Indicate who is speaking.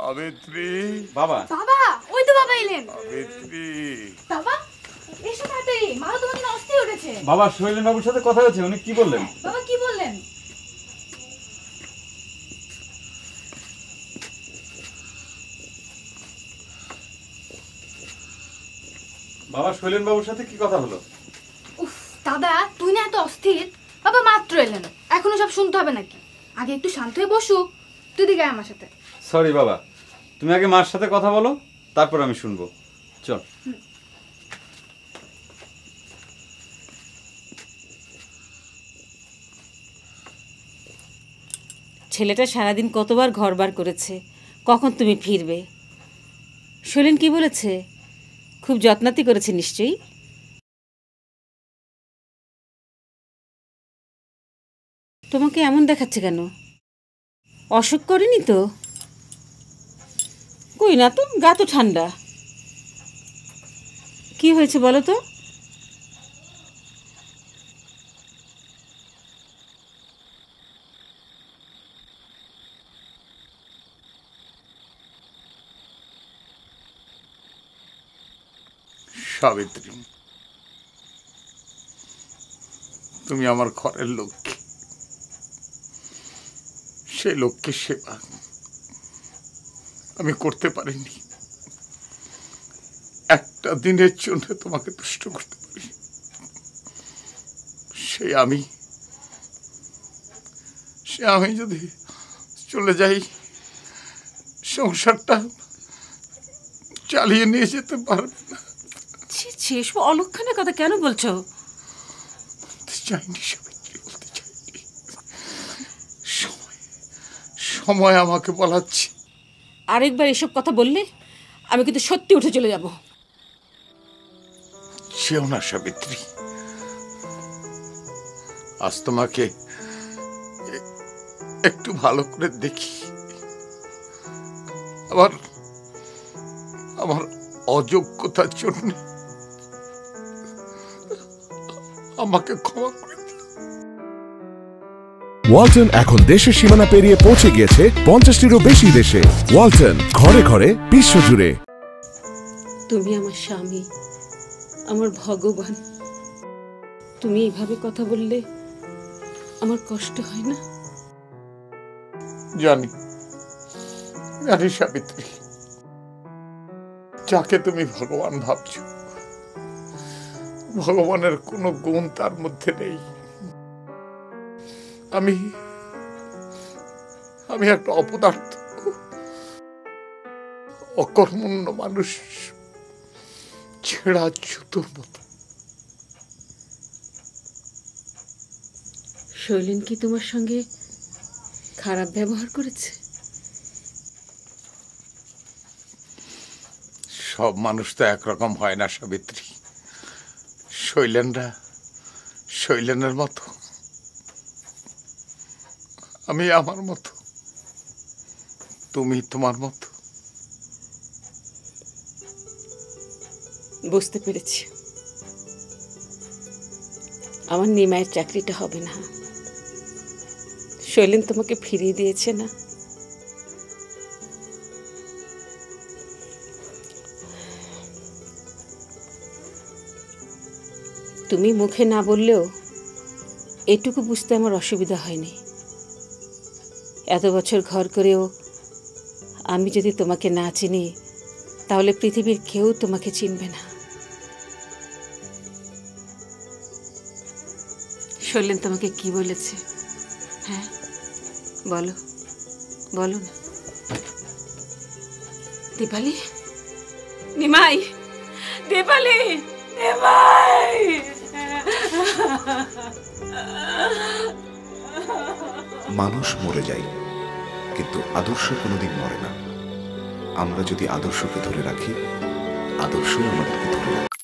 Speaker 1: সাবিত্রী
Speaker 2: বাবা
Speaker 3: বাবা ওই তো বাবা এলেন।
Speaker 1: সাবিত্রী
Speaker 3: বাবা এসো তাড়াতাড়ি, মা তোমাকে না অস্থির উঠেছে।
Speaker 2: বাবা শৈলেন বাবুর সাথে কথা হয়েছে, উনি কি বললেন?
Speaker 3: বাবা কি বললেন?
Speaker 2: বাবা শৈলেন বাবুর সাথে কি কথা হলো?
Speaker 3: উফ দাদা তুই না এত অস্থির। বাবা মাত্র এলেন, এখনো সব শুনতে হবে নাকি? আগে একটু শান্ত হয়ে বসু। তুই দিকে আমার সাথে।
Speaker 2: সরি বাবা, তুমি আগে মার সাথে কথা বলো, তারপর আমি শুনবো। চল।
Speaker 4: ছেলেটা সারাদিন কতবার ঘরবার করেছে, কখন তুমি ফিরবে। শৈলেন কি বলেছে? খুব যত্নাতি করেছে নিশ্চয়ই। তোমাকে এমন দেখাচ্ছে কেন? অসুখ করেনি তো? কই না তো, গা তো ঠান্ডা। কি হয়েছে বলো তো?
Speaker 1: সাবিত্রী, তুমি আমার ঘরের লক্ষ্মী। সেই লক্ষ্মীর সেবা আমি করতে পারিনি। একটা দিনের জন্য তোমাকে তুষ্ট করতে পারি, সে আমি যদি চলে যাই, সংসারটা চালিয়ে নিয়ে যেতে পারবে না।
Speaker 4: এসব অলক্ষণের কথা কেন বলছো?
Speaker 1: চাইনি সাবিত্রী, বলতে চাইনি। সময় আমাকে বলাচ্ছে।
Speaker 4: আরেকবার এসব কথা বললে আমি কিন্তু সত্যি উঠে চলে যাব।
Speaker 1: সেও না সাবিত্রী, আজ তোমাকে একটু ভালো করে দেখি। আমার অযোগ্যতার জন্য আমাকে ক্ষমা করে দিও।
Speaker 5: ওয়ালটন এখন দেশের সীমানা পেরিয়ে পৌঁছে গিয়েছে 50টিরও বেশি দেশে। ওয়ালটন, ঘরে ঘরে বিশ্বজুড়ে।
Speaker 4: তুমি আমার স্বামী, আমার ভগবান। তুমি এইভাবে কথা বললে আমার কষ্ট হয় না?
Speaker 1: জানি সাবিত্রী, যাকে তুমি ভগবান ভাবছো, ভগবানের কোনো গুণ তার মধ্যে নেই। আমি একটা অপদার্থ, অকর্মণ্য মানুষ, ছেঁড়া জুতোর মতো।
Speaker 4: শৈলেন কি তোমার সঙ্গে খারাপ ব্যবহার করেছে?
Speaker 1: সব মানুষ তো একরকম হয় না সাবিত্রী। শৈলেনের মতো, আমি আমার মতো, তুমি তোমার মতো।
Speaker 4: বুঝতে পেরেছি, আমার নিমায়ের চাকরিটা হবে না। শৈলেন তোমাকে ফিরিয়ে দিয়েছে না? তুমি মুখে না বললেও এটুকু বুঝতে আমার অসুবিধা হয়নি। এত বছর ঘর করেও আমি যদি তোমাকে না চিনি, তাহলে পৃথিবীর কেউ তোমাকে চিনবে না। শৈলেন তোমাকে কি বলেছে? হ্যাঁ বলো, বলো না। দীপালি, নিমাই, দীপালি, নিমাই।
Speaker 6: মানুষ মরে যায়, কিন্তু আদর্শ কোনোদিন মরে না। আমরা যদি আদর্শকে ধরে রাখি, আদর্শ আমাদেরকে ধরে রাখে।